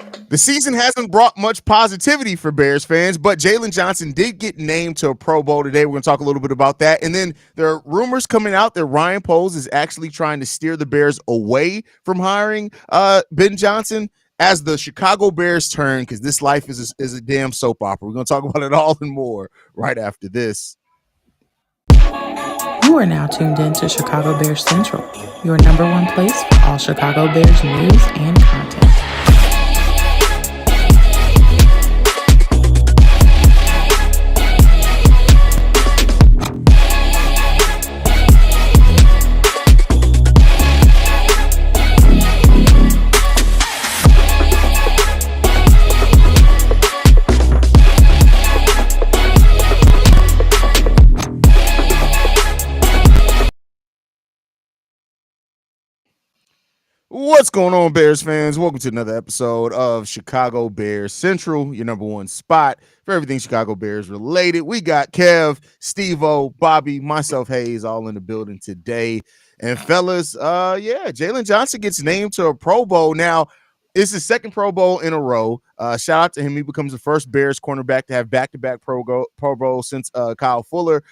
The season hasn't brought much positivity for Bears fans, but Jaylen Johnson did get named to a Pro Bowl today. We're going to talk a little bit about that. And then there are rumors coming out that Ryan Poles is actually trying to steer the Bears away from hiring Ben Johnson as the Chicago Bears turn, because this life is a damn soap opera. We're going to talk about it all and more right after this. You are now tuned in to Chicago Bears Central, your number one place for all Chicago Bears news and content. What's going on, Bears fans? Welcome to another episode of Chicago Bears Central, your number one spot for everything Chicago Bears related. We got Kev, Stevo, Bobby, myself, Haize, all in the building today. And fellas, Jaylen Johnson gets named to a Pro Bowl. Now, it's his second Pro Bowl in a row. Shout out to him. He becomes the first Bears cornerback to have back-to-back Pro Bowl since Kyle Fuller.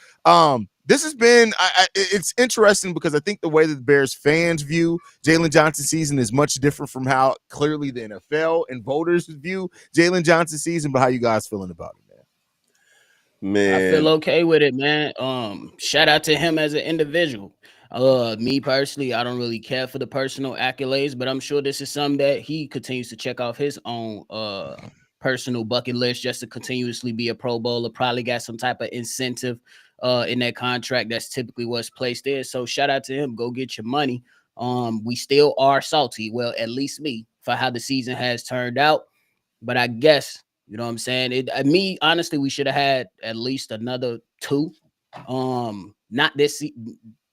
This has been it's interesting because I think the way that the Bears fans view Jaylen Johnson's season is much different from how clearly the NFL and voters view Jaylen Johnson's season. But how you guys feeling about it, man? I feel okay with it, man. Shout out to him as an individual. Me personally, I don't really care for the personal accolades, but I'm sure this is something that he continues to check off his own personal bucket list just to continuously be a Pro Bowler. Probably got some type of incentive in that contract. That's typically what's placed there. So shout out to him. Go get your money. We still are salty. Well, at least me, for how the season has turned out. But I guess, you know what I'm saying? Me, honestly, we should have had at least another two. Not this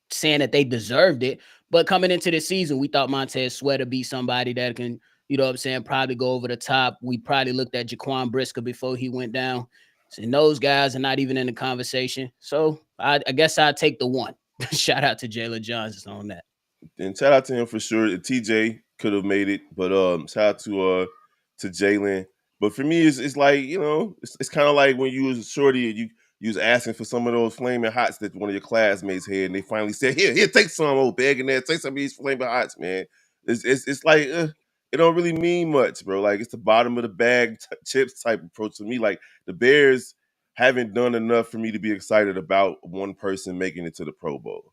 saying that they deserved it, but coming into the season, we thought Montez Sweat would be somebody that can, you know what I'm saying, probably go over the top. We probably looked at Jaquan Brisker before he went down. And those guys are not even in the conversation. So I guess I'll take the one. Shout out to Jaylen Johnson on that. And shout out to him for sure. TJ could have made it, but shout out to Jaylon. But for me, it's like, you know, it's kind of like when you was a shorty and you was asking for some of those flaming hots that one of your classmates had, and they finally said, here, take some, old bag in there, take some of these flaming hots, man. It's like it don't really mean much, bro. Like, it's the bottom of the bag chips type approach to me. Like, the Bears haven't done enough for me to be excited about one person making it to the Pro Bowl.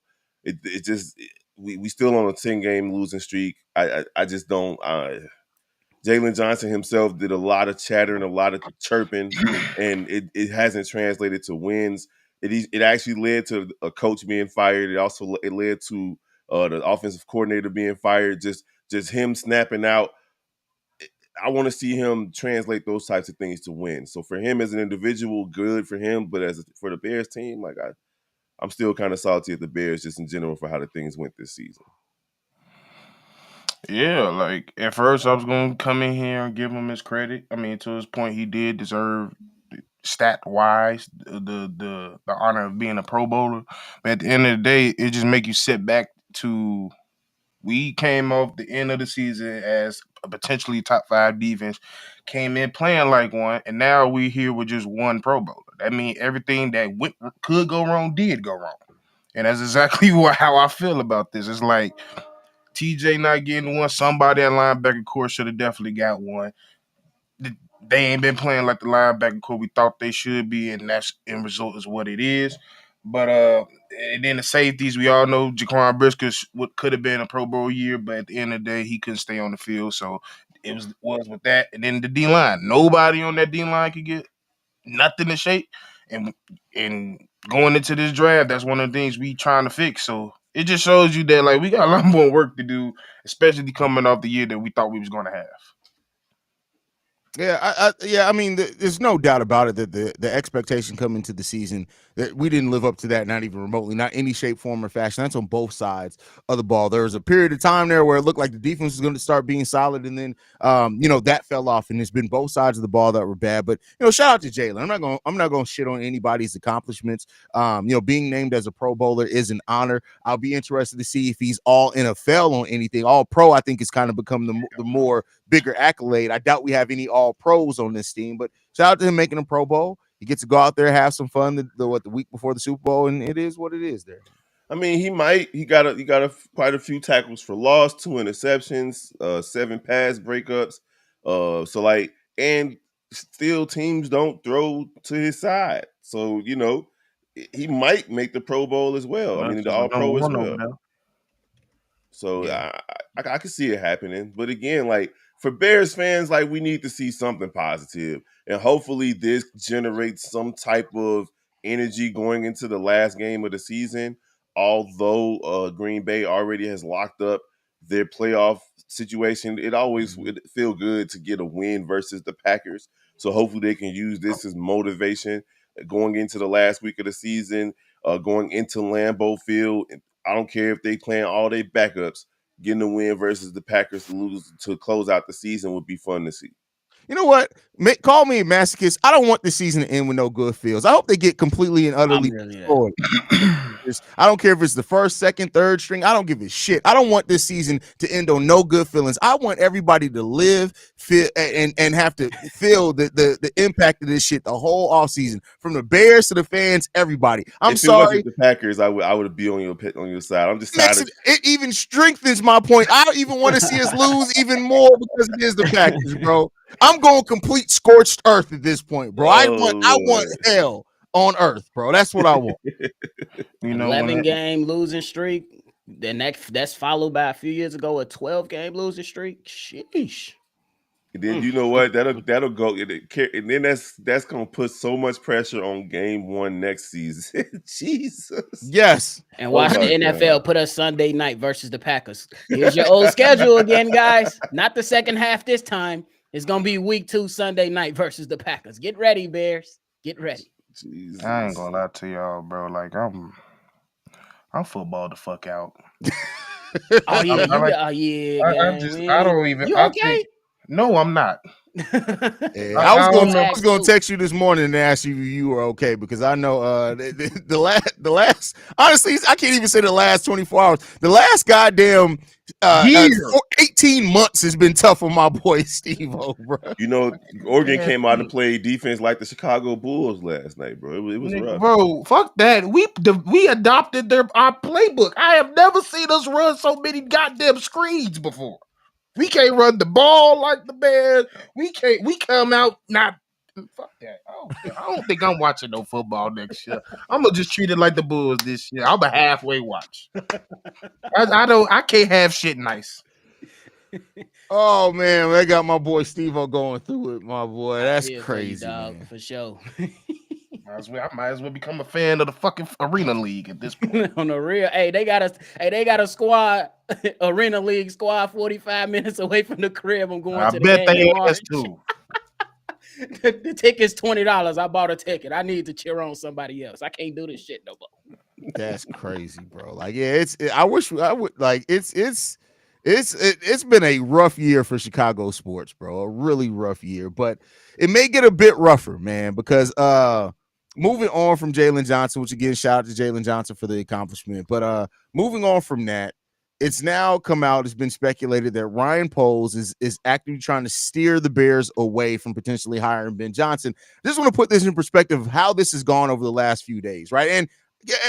We still on a 10-game losing streak. I just don't. Jaylen Johnson himself did a lot of chatter and a lot of chirping, and it hasn't translated to wins. It actually led to a coach being fired. It led to the offensive coordinator being fired. Just him snapping out. I want to see him translate those types of things to win. So for him as an individual, good for him. But for the Bears team, like I'm still kind of salty at the Bears just in general for how the things went this season. Yeah, like at first I was gonna come in here and give him his credit. I mean, to his point, he did deserve stat wise the honor of being a Pro Bowler. But at the end of the day, it just make you sit back to we came off the end of the season as a potentially top 5 defense, came in playing like one, and now we here with just one Pro Bowler. That means everything that could go wrong did go wrong, and that's exactly how I feel about this. It's like TJ not getting one. Somebody at linebacker core should have definitely got one. They ain't been playing like the linebacker core we thought they should be, and that's end result is what it is. But and then the safeties, we all know Jaquan Brisker could have been a Pro Bowl year, but at the end of the day, he couldn't stay on the field, so it was with that. And then the D line, nobody on that D line could get nothing to shake. And going into this draft, that's one of the things we trying to fix. So it just shows you that like we got a lot more work to do, especially coming off the year that we thought we was going to have. Yeah, I mean, there's no doubt about it that the expectation coming into the season, we didn't live up to that, not even remotely, not any shape, form, or fashion. That's on both sides of the ball. There was a period of time there where it looked like the defense was going to start being solid, and then that fell off, and it's been both sides of the ball that were bad. But shout out to Jaylon. I'm not going to shit on anybody's accomplishments. Being named as a Pro Bowler is an honor. I'll be interested to see if he's all NFL on anything. All Pro, I think, has kind of become the more bigger accolade. I doubt we have any all pros on this team, but shout out to him making a Pro Bowl. He gets to go out there, have some fun the week before the Super Bowl, and it is what it is there. I mean, he got quite a few tackles for loss, 2 interceptions, 7 pass breakups. And still teams don't throw to his side. So, he might make the Pro Bowl as well. I mean, the All Pro as well. So yeah. I can see it happening. But again, like for Bears fans, like we need to see something positive. And hopefully this generates some type of energy going into the last game of the season. Although Green Bay already has locked up their playoff situation, it always would feel good to get a win versus the Packers. So hopefully they can use this as motivation going into the last week of the season, going into Lambeau Field. I don't care if they playing all their backups. Getting a win versus the Packers to close out the season would be fun to see. You know what? Call me a masochist. I don't want the season to end with no good feels. I hope they get completely and utterly destroyed. I don't care if it's the first, second, third string. I don't give a shit. I don't want this season to end on no good feelings. I want everybody to live, feel, and have to feel the impact of this shit the whole offseason, from the Bears to the fans, everybody. I'm sorry. If it wasn't the Packers, I would be on your side. I'm just tired. It even strengthens my point. I don't even want to see us lose even more because it is the Packers, bro. I'm going complete scorched earth at this point, bro. I want hell on earth, bro. That's what I want. 11-game losing streak. Then that's followed by a few years ago a 12-game losing streak. Sheesh. And then you know what? That'll go, and then that's gonna put so much pressure on game 1 next season. Jesus. Yes. And watch the NFL put us Sunday night versus the Packers. Here's your old schedule again, guys. Not the second half this time. It's gonna be week 2 Sunday night versus the Packers. Get ready, Bears. Get ready. Jesus. I ain't gonna lie to y'all, bro. Like I'm football the fuck out. I don't even. You okay? No, I'm not. I was gonna text you this morning and ask you if you were okay, because I know the last honestly, I can't even say the last 24 hours. The last goddamn 18 months has been tough on my boy Stevo, bro. Oregon came out and played defense like the Chicago Bulls last night, bro. It was rough. Bro, fuck that. We adopted our playbook. I have never seen us run so many goddamn screens before. We can't run the ball like the Bears. We come out not. Fuck that. I don't think I'm watching no football next year. I'm gonna just treat it like the Bulls this year. I'm a halfway watch. I can't have shit nice. Oh man, I got my boy Stevo going through it, my boy. That's crazy, dog, for sure. I might as well become a fan of the fucking Arena League at this point. On the real, they got a squad, Arena League squad, 45 minutes away from the crib. I'm going to the bet game they ass too. The ticket's $20. I bought a ticket. I need to cheer on somebody else. I can't do this shit no more. That's crazy, bro. Like, yeah, I wish I would like. It's been a rough year for Chicago sports, bro. A really rough year, but it may get a bit rougher, man, because moving on from Jaylen Johnson, which again, shout out to Jaylen Johnson for the accomplishment. But moving on from that, it's now come out, it's been speculated that Ryan Poles is actively trying to steer the Bears away from potentially hiring Ben Johnson. I just want to put this in perspective of how this has gone over the last few days, right? And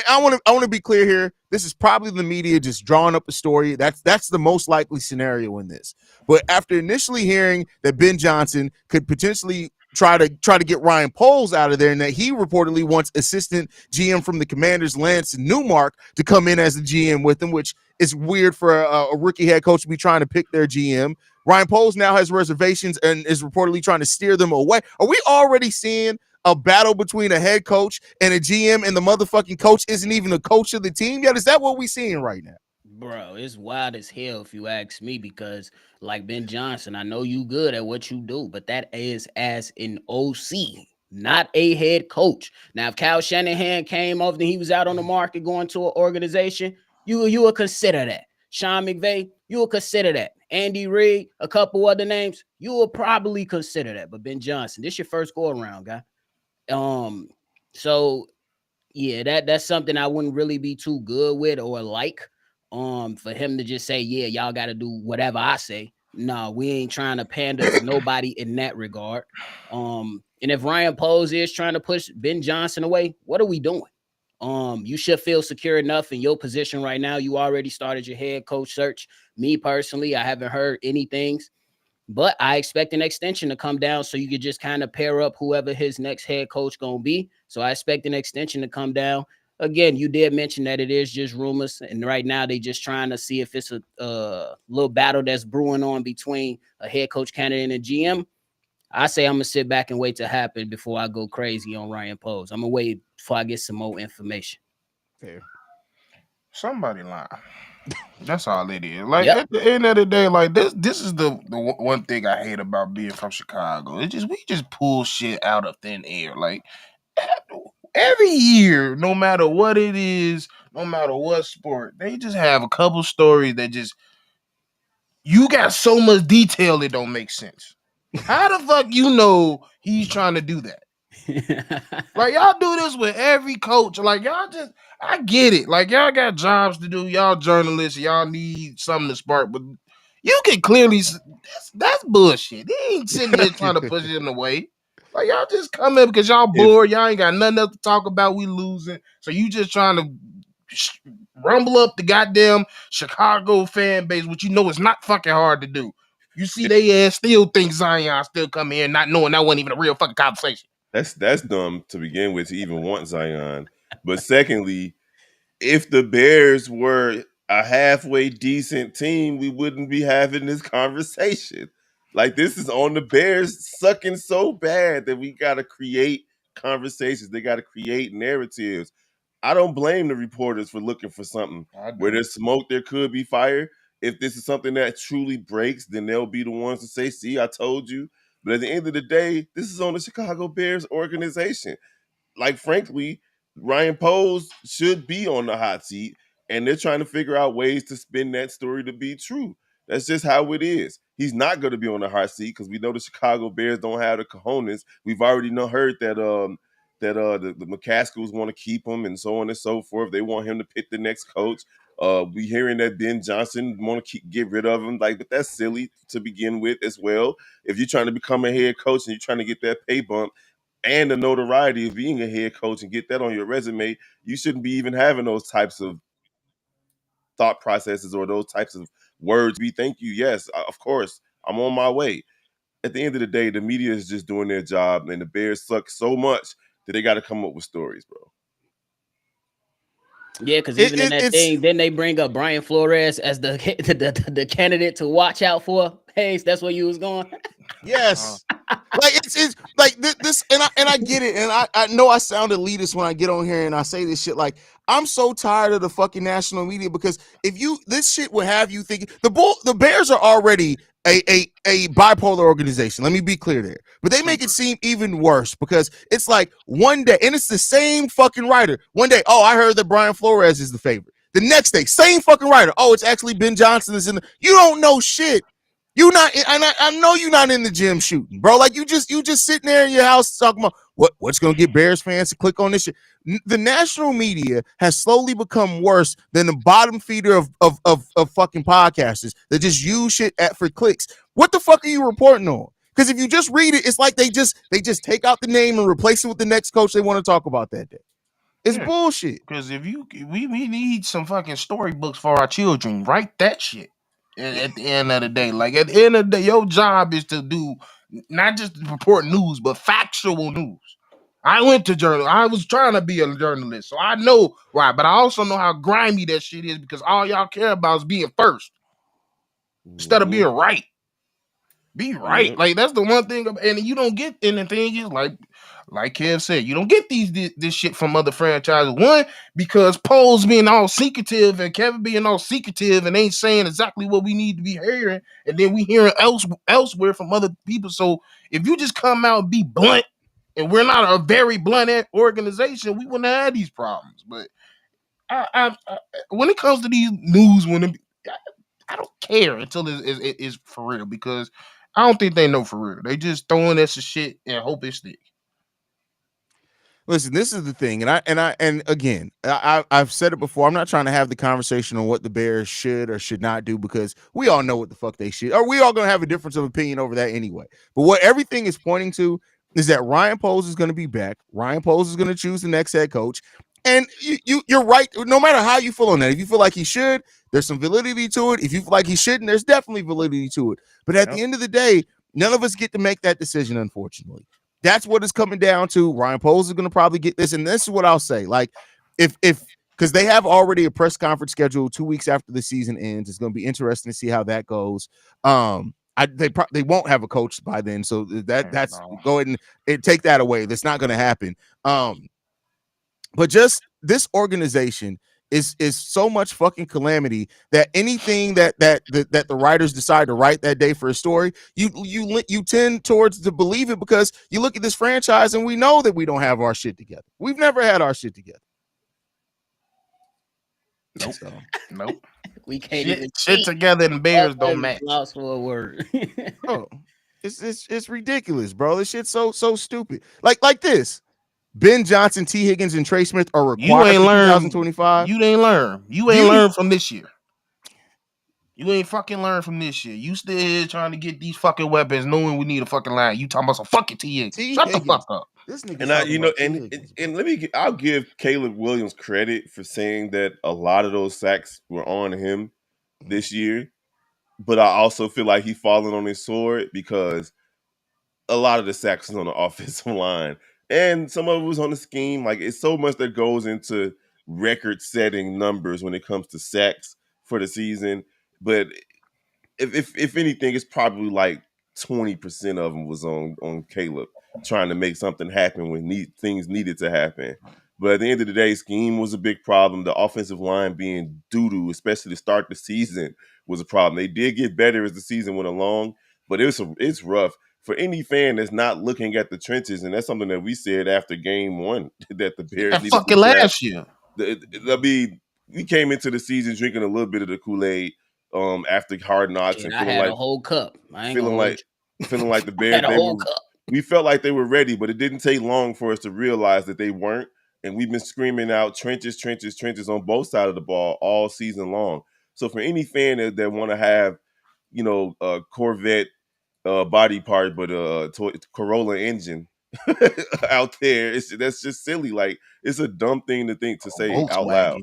I want to be clear here. This is probably the media just drawing up a story. That's the most likely scenario in this. But after initially hearing that Ben Johnson could potentially try to get Ryan Poles out of there, and that he reportedly wants assistant GM from the Commanders, Lance Newmark, to come in as the GM with him, which is weird for a rookie head coach to be trying to pick their GM. Ryan Poles now has reservations and is reportedly trying to steer them away. Are we already seeing a battle between a head coach and a GM, and the motherfucking coach isn't even a coach of the team yet? Is that what we're seeing right now? Bro, it's wild as hell if you ask me, because like Ben Johnson, I know you good at what you do, but that is as an OC. not a head coach. Now, if Kyle Shanahan came over and he was out on the market going to an organization, you would consider that. Sean McVay, you would consider that. Andy Reid, a couple other names, you will probably consider that. But Ben Johnson, this your first go around, guy. So yeah, that's something I wouldn't really be too good with or like. For him to just say, yeah, y'all got to do whatever I say. No, we ain't trying to pander to nobody in that regard. And if Ryan Poles is trying to push Ben Johnson away, what are we doing? You should feel secure enough in your position right now. You already started your head coach search. Me personally, I haven't heard anything, but I expect an extension to come down so you could just kind of pair up whoever his next head coach gonna be. So I expect an extension to come down. Again, you did mention that it is just rumors, and right now they just trying to see if it's a little battle that's brewing on between a head coach candidate and a GM. I say I'm gonna sit back and wait to happen before I go crazy on Ryan Poles. I'm gonna wait before I get some more information. Fair. Somebody lying. That's all it is. Like at the end of the day, like this is the one thing I hate about being from Chicago. It's just we just pull shit out of thin air. Like every year, no matter what it is, no matter what sport, they just have a couple stories that just you got so much detail it don't make sense. How the fuck you know he's trying to do that? Like y'all do this with every coach. Like y'all just, I get it. Like y'all got jobs to do. Y'all journalists. Y'all need something to spark. But you can clearly that's bullshit. They ain't sitting here trying to push it in the way. Like y'all just come in because y'all bored. Y'all ain't got nothing else to talk about. We losing. So you just trying to rumble up the goddamn Chicago fan base, which you know is not fucking hard to do. You see they ass still think Zion still come here not knowing that wasn't even a real fucking conversation. That's dumb to begin with to even want Zion. But secondly, if the Bears were a halfway decent team, we wouldn't be having this conversation. Like this is on the Bears sucking so bad that we got to create conversations. They got to create narratives. I don't blame the reporters for looking for something. Where there's smoke, there could be fire. If this is something that truly breaks, then they'll be the ones to say, see, I told you. But at the end of the day, this is on the Chicago Bears organization. Like, frankly, Ryan Poles should be on the hot seat, and they're trying to figure out ways to spin that story to be true. That's just how it is. He's not going to be on the hot seat because we know the Chicago Bears don't have the cojones. We've already heard that the McCaskills want to keep him and so on and so forth. They want him to pick the next coach. We hearing that Ben Johnson want to get rid of him. Like, but that's silly to begin with as well. If you're trying to become a head coach and you're trying to get that pay bump and the notoriety of being a head coach and get that on your resume, you shouldn't be even having those types of thought processes or those types of words. We thank you. Yes, of course, I'm on my way. At the end of the day, the media is just doing their job, and the Bears suck so much that they got to come up with stories, bro. Yeah, because even in that thing, then they bring up Brian Flores as the candidate to watch out for. Haize, that's where you was going. Yes. Like it's like this, and I get it, and I know I sound elitist when I get on here and I say this shit. Like I'm so tired of the fucking national media because this shit will have you thinking the Bears are already a bipolar organization. Let me be clear there, but they make it seem even worse because it's like one day, and it's the same fucking writer. One day, oh, I heard that Brian Flores is the favorite. The next day, same fucking writer. Oh, it's actually Ben Johnson is in the. You don't know shit. You not, and I know you're not in the gym shooting, bro. Like you just sitting there in your house talking about what's gonna get Bears fans to click on this shit. The national media has slowly become worse than the bottom feeder of fucking podcasters that just use shit for clicks. What the fuck are you reporting on? Because if you just read it, it's like they just take out the name and replace it with the next coach they want to talk about that day. It's bullshit. Because we need some fucking storybooks for our children. Write that shit. At the end of the day, like at the end of the day, your job is to do not just report news, but factual news. I went to journal. I was trying to be a journalist, so I know why. But I also know how grimy that shit is because all y'all care about is being first instead of being right. Be right. Like that's the one thing, and you don't get anything. Is like Kev said, you don't get this shit from other franchises. One, because Poles being all secretive and Kevin being all secretive and ain't saying exactly what we need to be hearing, and then we hearing elsewhere from other people. So if you just come out and be blunt and we're not a very blunt organization, we wouldn't have had these problems. But I when it comes to these news, I don't care until it's for real, because I don't think they know for real. They just throwing that shit and hope it sticks. Listen, this is the thing, and again, I've said it before. I'm not trying to have the conversation on what the Bears should or should not do, because we all know what the fuck they should, or we all gonna have a difference of opinion over that anyway. But what everything is pointing to is that Ryan Poles is going to be back. Ryan Poles is going to choose the next head coach, and you're right. No matter how you feel on that, if you feel like he should, there's some validity to it. If you feel like he shouldn't, there's definitely validity to it. But at the end of the day, none of us get to make that decision, unfortunately. That's what it's coming down to. Ryan Poles is going to probably get this, and this is what I'll say. Like, if because they have already a press conference scheduled 2 weeks after the season ends, it's going to be interesting to see how that goes. They won't have a coach by then, so that's go ahead and take that away. That's not going to happen. But just this organization is so much fucking calamity that anything that the writers decide to write that day for a story, you tend towards to believe it, because you look at this franchise and we know that we don't have our shit together. We've never had our shit together. Nope. So. Nope. We can't shit together, and Bears don't match. Lost for a word. Oh, it's ridiculous, bro. This shit's so stupid. Like this. Ben Johnson, T. Higgins, and Trey Smith are required for 2025. You ain't learn. You ain't learned from this year. You ain't fucking learned from this year. You still here trying to get these fucking weapons, knowing we need a fucking line. You talking about some fucking T. Higgins. Shut the fuck up. This nigga, and I'll give Caleb Williams credit for saying that a lot of those sacks were on him this year, but I also feel like he's falling on his sword, because a lot of the sacks was on the offensive line, and some of it was on the scheme. Like, it's so much that goes into record-setting numbers when it comes to sacks for the season. But if anything, it's probably like 20% of them was on Caleb trying to make something happen when things needed to happen. But at the end of the day, scheme was a big problem. The offensive line being doo-doo, especially to start the season, was a problem. They did get better as the season went along, but it's rough for any fan that's not looking at the trenches. And that's something that we said after game one, that the Bears needed fucking last year. I mean, we came into the season drinking a little bit of the Kool-Aid after Hard Knocks, and I had a whole cup. Feeling like the Bears. We felt like they were ready, but it didn't take long for us to realize that they weren't. And we've been screaming out trenches, trenches, trenches on both sides of the ball all season long. So for any fan that want to have, a Corvette body part, but a Corolla engine out there, that's just silly. Like, it's a dumb thing to say out loud.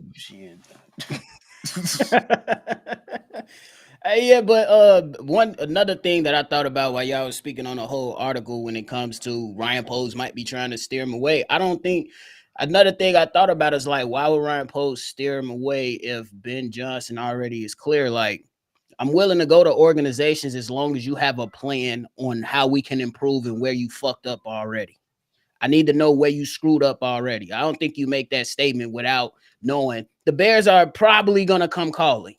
Yeah, but another thing that I thought about while y'all was speaking on the whole article when it comes to Ryan Poles might be trying to steer him away. Another thing I thought about is, like, why would Ryan Poles steer him away if Ben Johnson already is clear? Like, I'm willing to go to organizations as long as you have a plan on how we can improve and where you fucked up already. I need to know where you screwed up already. I don't think you make that statement without knowing the Bears are probably going to come calling.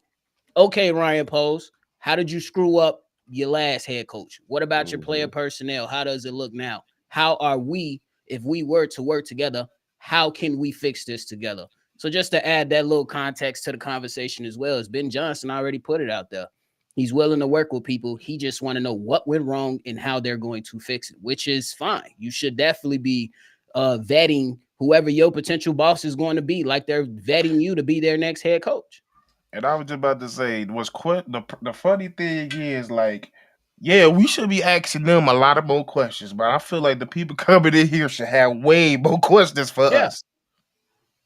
Okay, Ryan Poles, how did you screw up your last head coach? What about your player personnel? How does it look now? How are we, if we were to work together, how can we fix this together? So just to add that little context to the conversation as well, as Ben Johnson already put it out there. He's willing to work with people. He just want to know what went wrong and how they're going to fix it, which is fine. You should definitely be vetting whoever your potential boss is going to be, like they're vetting you to be their next head coach. And I was just about to say, the funny thing is, like, yeah, we should be asking them a lot of more questions, but I feel like the people coming in here should have way more questions for us.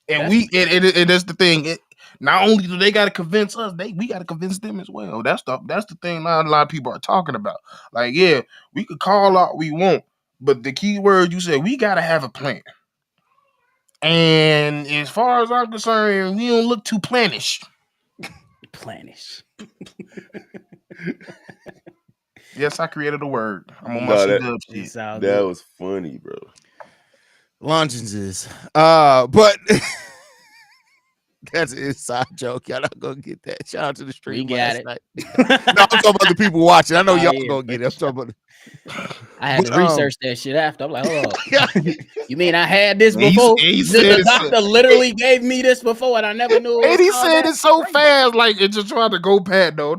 And that's the thing. Not only do they got to convince us, we got to convince them as well. That's the thing not a lot of people are talking about. Like, yeah, we could call out we want, but the key word you said, we got to have a plan. And as far as I'm concerned, we don't look too plannish. Plannish. Yes, I created a word. I'm on my C-dub shit. That was funny, bro. Longinses. But That's an inside joke. Y'all not gonna get that. Shout out to the stream We got last it. night. No, I'm talking about the people watching. I know Oh, y'all yeah, gonna get it. I'm talking about. I had to But, research that shit after. I'm like, hold Yeah. on. You mean I had this He- before? he said The it's doctor literally gave me this before, and I never knew it was And he called said that? it so Crazy. fast, like it just tried to go past. No.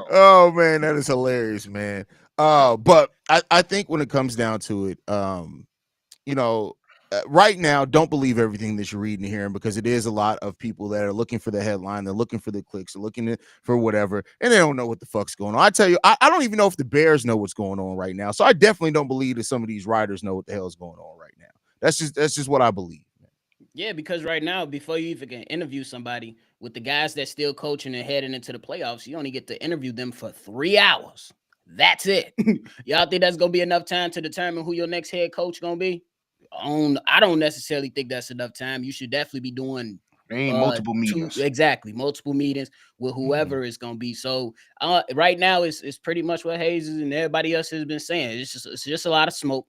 Oh man, that is hilarious, man. But I think when it comes down to it, you know, right now, don't believe everything that you're reading and hearing, because it is a lot of people that are looking for the headline, they're looking for the clicks, they're looking for whatever, and they don't know what the fuck's going on. I tell you, I don't even know if the Bears know what's going on right now. So I definitely don't believe that some of these writers know what the hell is going on right now. That's just what I believe. Yeah, because right now, before you even can interview somebody, with the guys that's still coaching and heading into the playoffs, you only get to interview them for 3 hours. That's it. Y'all think that's gonna be enough time to determine who your next head coach gonna be? I don't necessarily think that's enough time. You should definitely be doing There ain't multiple meetings. multiple meetings with whoever it's gonna be. So right now, it's pretty much what Haize and everybody else has been saying. It's just a lot of smoke.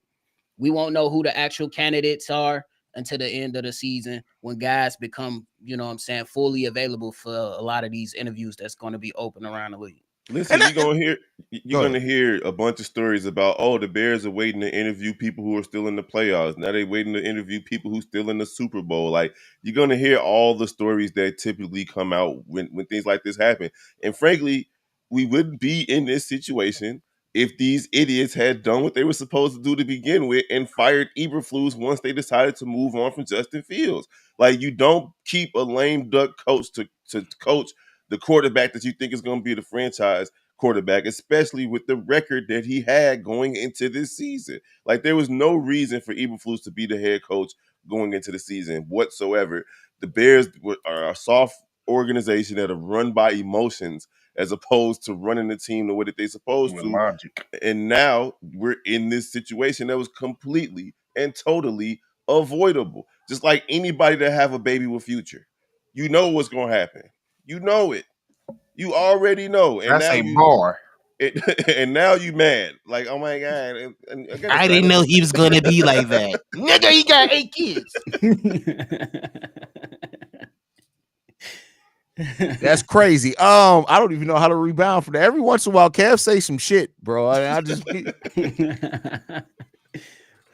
We won't know who the actual candidates are until the end of the season, when guys become, you know what I'm saying, fully available for a lot of these interviews that's going to be open around the league. Listen, And you're gonna hear a bunch of stories about, oh, the Bears are waiting to interview people who are still in the playoffs. Now they're waiting to interview people who still in the Super Bowl. Like, you're gonna hear all the stories that typically come out when things like this happen. And frankly, we wouldn't be in this situation if these idiots had done what they were supposed to do to begin with and fired Eberflus once they decided to move on from Justin Fields. Like, you don't keep a lame duck coach to coach the quarterback that you think is going to be the franchise quarterback, especially with the record that he had going into this season. Like, there was no reason for Eberflus to be the head coach going into the season whatsoever. The Bears are a soft organization that are run by emotions as opposed to running the team the way that they're supposed With to. logic. And now we're in this situation that was completely and totally avoidable. Just like anybody that have a baby with Future. You know what's going to happen. You know it. You already know. And That's now a bar. and now you mad. Like, oh my God. And again, I didn't know he was gonna be like that. Nigga, he got 8 kids. that's crazy. I don't even know how to rebound from that. Every once in a while, Kev say some shit, bro. I just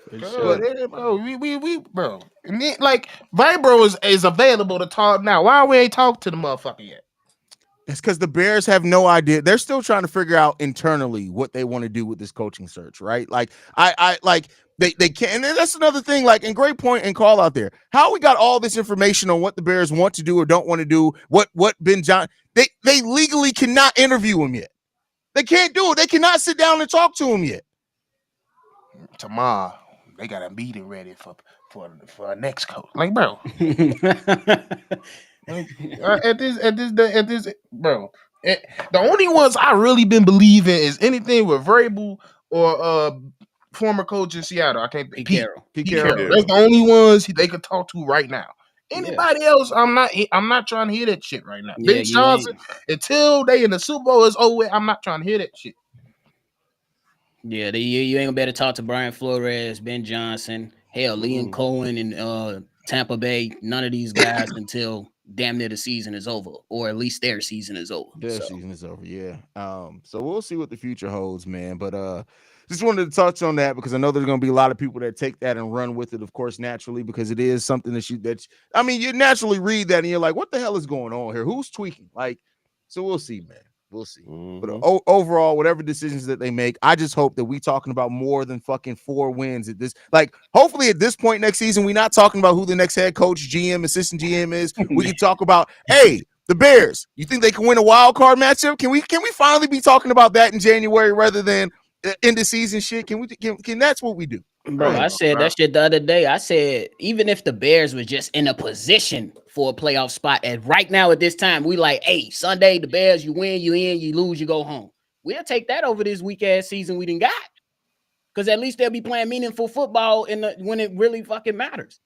Bro, we bro. And then, like, Vibro is available to talk now. Why we ain't talked to the motherfucker yet? it's because the Bears have no idea. They're still trying to figure out internally what they want to do with this coaching search, right? Like, I like they can't. And that's another thing. Like, and great point and call out there. How we got all this information on what the Bears want to do or don't want to do. What Ben John? They legally cannot interview him yet. They can't do it. They cannot sit down and talk to him yet. Tomorrow, they got a meeting ready for our next coach. Like, bro. Like, at this, bro. The only ones I really been believing is anything with Vrabel or former coach in Seattle. I can't Pete Carroll. Carroll. That's the only ones they could talk to right now. Anybody else, I'm not trying to hear that shit right now. Yeah, Ben Johnson, until they in the Super Bowl is over with, I'm not trying to hear that shit. Yeah, you ain't gonna be able to talk to Brian Flores, Ben Johnson, hell, Liam Cohen, and Tampa Bay. None of these guys until damn near the season is over, or at least their season is over. Their season is over, yeah. So we'll see what the future holds, man. But just wanted to touch on that because I know there's gonna be a lot of people that take that and run with it, of course, naturally, because it is something you naturally read that and you're like, what the hell is going on here? Who's tweaking? Like, so we'll see, man. We'll see. But overall, whatever decisions that they make, I just hope that we talking about more than fucking 4 wins at this. Like, hopefully at this point next season, we're not talking about who the next head coach, GM, assistant GM is. We can talk about, hey, the Bears. You think they can win a wild card matchup? Can we finally be talking about that in January rather than end of season shit? Can that's what we do? Bro, I said that shit the other day. I said, even if the Bears was just in a position for a playoff spot, and right now at this time, we like, hey, Sunday, the Bears, you win, you in, you lose, you go home. We'll take that over this weak-ass season we done got. Because at least they'll be playing meaningful football when it really fucking matters.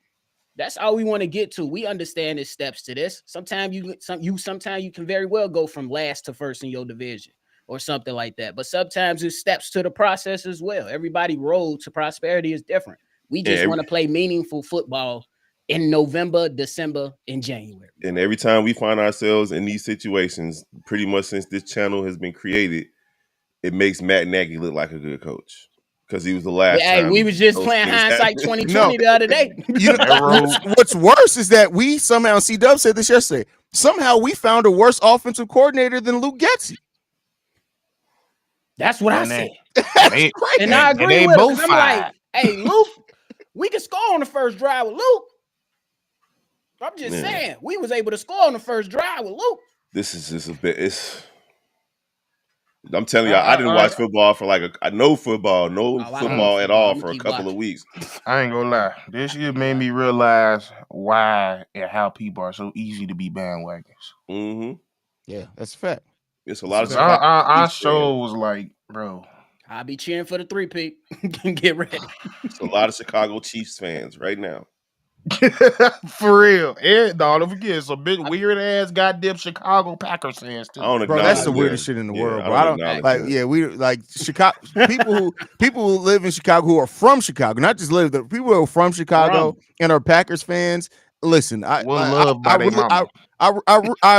That's all we want to get to. We understand the steps to this. Sometimes you can very well go from last to first in your division or something like that. But sometimes it's steps to the process as well. Everybody road to prosperity is different. We just want to play meaningful football in November, December, and January. And every time we find ourselves in these situations, pretty much since this channel has been created, it makes Matt Nagy look like a good coach. Because he was the last Hey, time we was just those playing things hindsight happened. 2020 the other day. You know, what's worse is that we somehow, C-Dub said this yesterday, somehow we found a worse offensive coordinator than Luke Getsy. That's what I And said. they, And I agree they with him. both 'Cause I'm fired. like, hey, Luke, we can score on the first drive with Luke. I'm just Yeah. saying, we was able to score on the first drive with Luke. This is just a bit. I'm telling you, I didn't watch football for no football at all for a couple of weeks. I ain't gonna lie. This year made me realize why and how people are so easy to be bandwagons. Mm-hmm. Yeah, that's a fact. It's a lot of our show was like, bro. I'll be cheering for the 3-peat. Get ready. It's a lot of Chicago Chiefs fans right now. For real. And don't forget, some big weird ass goddamn Chicago Packers fans too. Bro, that's the weirdest shit in the world, bro. I don't like. Yeah, we like Chicago people who live in Chicago who are from Chicago, not just live there. People who are from Chicago and are Packers fans. Listen, I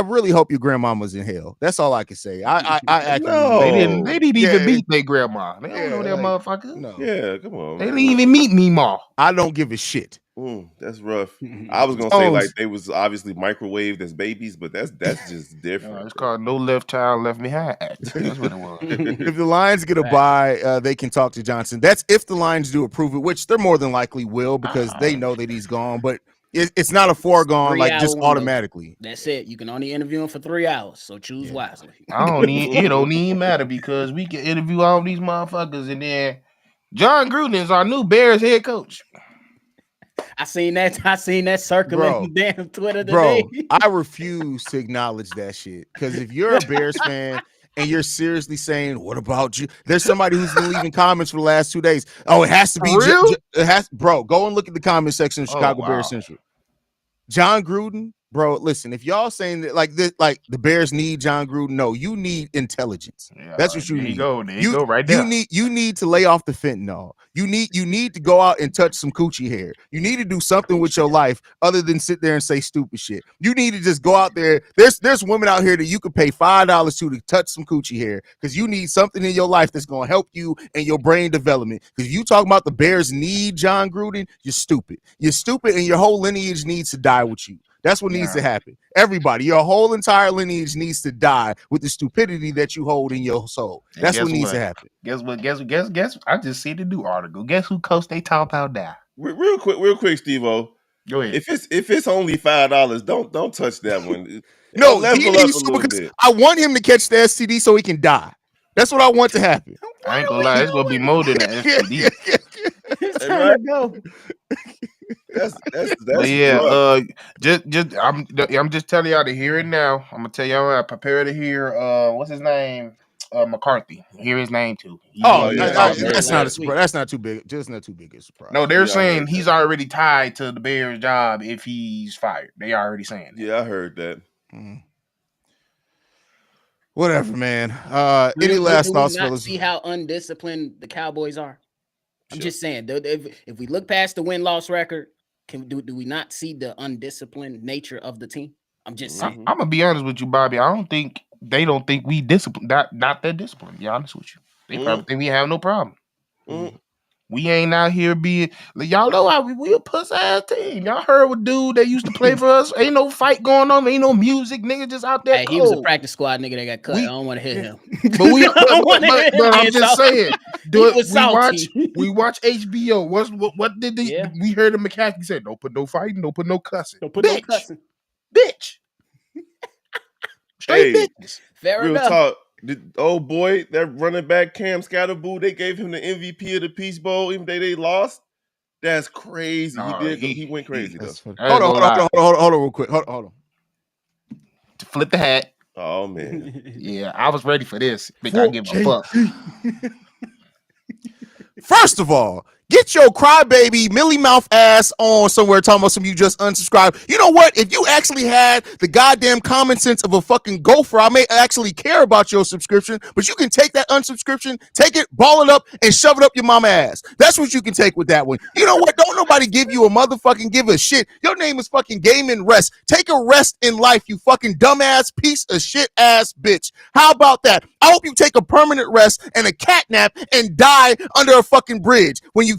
really hope your grandmama's in hell. That's all I can say. I they didn't even meet their grandma. They don't know that motherfucker. No. Yeah, come on. They didn't even meet Meemaw. I don't give a shit. That's rough. I was gonna say like they was obviously microwaved as babies, but that's just different. It's called No Left Child Left Behind Act. That's what it was. If the Lions get a bye, they can talk to Johnson. That's if the Lions do approve it, which they're more than likely will because they know that he's gone. But it's not a foregone like just automatically. That's it. You can only interview him for 3 hours, so choose wisely. It don't even matter because we can interview all these motherfuckers, and then John Gruden is our new Bears head coach. I seen that circulating damn Twitter today. Bro, I refuse to acknowledge that shit. Because if you're a Bears fan and you're seriously saying, what about you? There's somebody who's been leaving comments for the last 2 days. Oh, it has to be bro, go and look at the comment section of Chicago Bears Central. John Gruden, bro, listen, if y'all saying that like the Bears need John Gruden, no, you need intelligence. That's what you need. There you go right there. You need to lay off the fentanyl. You need to go out and touch some coochie hair. You need to do something with your life other than sit there and say stupid shit. You need to just go out there. There's women out here that you could pay $5 to touch some coochie hair because you need something in your life that's going to help you and your brain development. Because you talking about the Bears need John Gruden, you're stupid. You're stupid, and your whole lineage needs to die with you. That's what needs to happen. Everybody, your whole entire lineage needs to die with the stupidity that you hold in your soul. That's what needs to happen. Guess what? I just see the new article. Guess who coach they talk about now? Real quick, Stevo. Go ahead. If it's only $5, don't touch that one. No, level up a little bit. I want him to catch the STD so he can die. That's what I want to happen. I ain't gonna lie, it's gonna be more than an STD. It's time to go. That's but yeah, I'm just telling y'all to hear it now. I'm gonna tell y'all I prepare to hear what's his name? McCarthy. Hear his name too. That's not a surprise. That's not too big. Just not too big a surprise. No, they're saying he's already tied to the Bears job if he's fired. They already saying that. Yeah, I heard that. Whatever, man. Any last thoughts, fellas? See how undisciplined the Cowboys are. I'm just saying, if we look past the win-loss record, do we not see the undisciplined nature of the team? I'm just saying. I'm gonna be honest with you, Bobby. They don't think we disciplined. Not that disciplined. To be honest with you, they probably think we have no problem. We ain't out here being. Y'all know how we a puss ass team. Y'all heard what dude that used to play for us. Ain't no fight going on. Ain't no music. Nigga just out there. Hey, he was a practice squad nigga that got cut. I don't want to hit him. But I'm just saying. We watch HBO. What did they? We heard him McCaskey say, "Don't put no fighting. Don't put no cussing. Don't put no cussing, bitch." Straight bitches. Fair Real enough. talk. The old boy, that running back Cam Scatterboo, they gave him the MVP of the Peach Bowl, even though they lost. That's crazy. He went crazy though. Hold on, real quick. Hold on. To flip the hat. Oh man. Yeah, I was ready for this. Bitch, I give a fuck. First of all, Get your crybaby, Millie Mouth ass on somewhere talking about some you just unsubscribed. You know what? If you actually had the goddamn common sense of a fucking gopher, I may actually care about your subscription, but you can take that unsubscription, take it, ball it up, and shove it up your mama ass. That's what you can take with that one. You know what? Don't nobody give you a motherfucking give a shit. Your name is fucking Gaming Rest. Take a rest in life, you fucking dumbass piece of shit ass bitch. How about that? I hope you take a permanent rest and a cat nap and die under a fucking bridge when you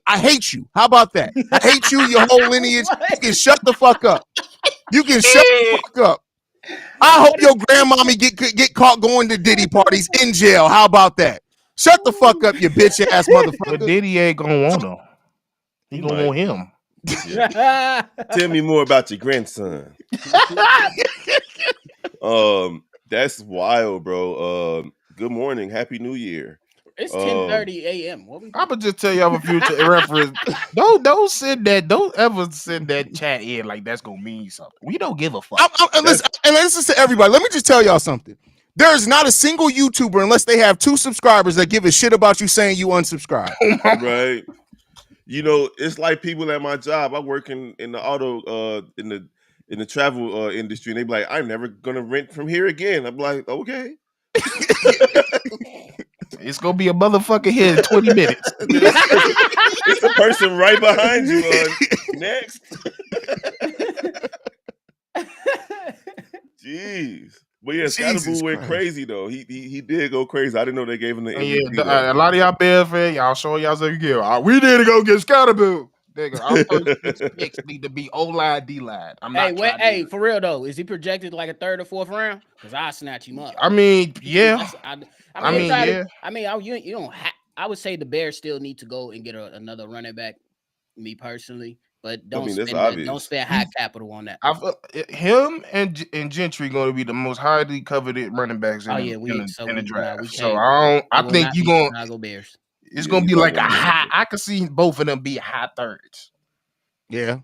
I hate you. How about that? I hate you, your whole lineage. You can shut the fuck up. You can shut the fuck up. I hope your grandmommy get caught going to Diddy parties in jail. How about that? Shut the fuck up, you bitch ass motherfucker. But Diddy ain't gonna want him. He gonna want him. Yeah. Tell me more about your grandson. That's wild, bro. Good morning, Happy New Year. It's 10:30 a.m. I'm gonna just tell y'all a future reference. Don't send that. Don't ever send that chat in like that's gonna mean something. We don't give a fuck. And listen to everybody. Let me just tell y'all something. There is not a single YouTuber unless they have 2 subscribers that give a shit about you saying you unsubscribe. Right. You know, it's like people at my job. I work in the auto in the travel industry, and they be like, "I'm never gonna rent from here again." I'm like, "Okay." It's gonna be a motherfucker here in 20 minutes. It's the person right behind you. Next. Jeez. But yeah, Scatterboo went crazy though. He did go crazy. I didn't know they gave him the MVP. A lot of y'all Bears fans, y'all showing y'all something you give. We need to go get Scatterboo. Our first picks need to be O-line, D-line. Hey, for real though, is he projected like a 3rd or 4th round? Because I snatch him up. I mean, yeah. I would say the Bears still need to go and get another running back. Me personally, but don't spend high capital on that. Him and Gentry going to be the most highly coveted running backs in the draft. So I think you're going to Bears. It's going to be like a high. I could see both of them be high 3rds. Yeah.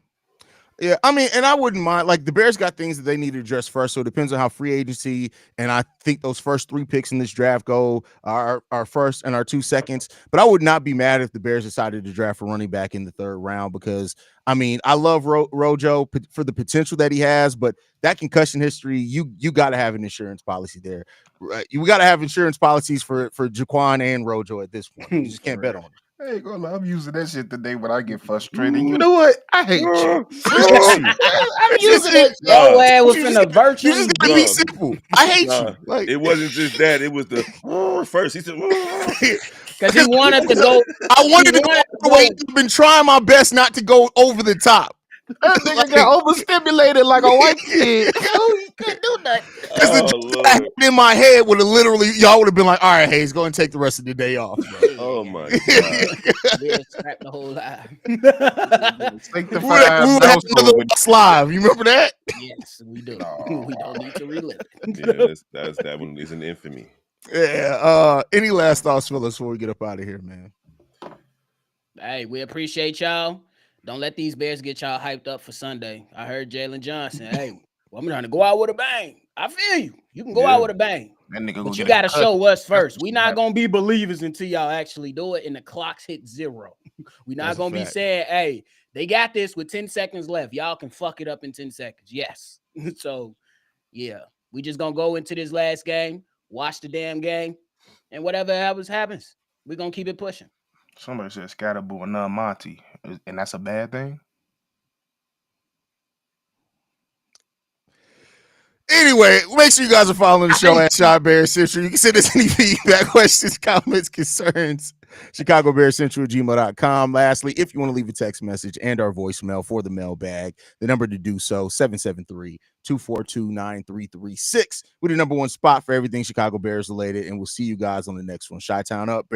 Yeah, I mean, and I wouldn't mind. Like, the Bears got things that they need to address first, so it depends on how free agency, and I think those first 3 picks in this draft go our first and our 2 seconds. But I would not be mad if the Bears decided to draft a running back in the 3rd round because, I mean, I love Rojo for the potential that he has, but that concussion history, you got to have an insurance policy there. Right? You got to have insurance policies for Jaquan and Rojo at this point. You just can't bet on it. I ain't gonna lie, I'm using that shit today when I get frustrated. You know what? I hate you. I'm using it. Your ass was in the virtue. You just gotta be simple. I hate you. Like, it wasn't just that. It was the first. He said, because he wanted to go. I wanted to go the way. I've been trying my best not to go over the top. That nigga got overstimulated like a white kid. He couldn't do that. Because the I had in my head would have literally, y'all would have been like, all right, Haize, go and take the rest of the day off. Bro. Oh my God. Scrap the whole live. We would have another live. You remember that? Yes, we do. We don't need to relive it. Yeah, that one is an infamy. Yeah. Any last thoughts, fellas, before we get up out of here, man? Hey, we appreciate y'all. Don't let these Bears get y'all hyped up for Sunday. I heard Jaylen Johnson. Hey, I'm trying to go out with a bang. I feel you. You can go out with a bang. But you got to show us first. We're not going to be believers until y'all actually do it and the clocks hit 0. We're not going to be saying, hey, they got this with 10 seconds left. Y'all can fuck it up in 10 seconds. Yes. So, yeah, we just going to go into this last game, watch the damn game, and whatever happens, we're going to keep it pushing. Somebody said Scatterboo and Monty, and that's a bad thing? Anyway, make sure you guys are following the show at Chi Bears Central. You can send us any feedback, questions, comments, concerns. ChicagoBearsCentral@gmail.com. Lastly, if you want to leave a text message and our voicemail for the mailbag, the number to do so, 773-242-9336. We're the #1 spot for everything Chicago Bears related, and we'll see you guys on the next one. Chi-Town up.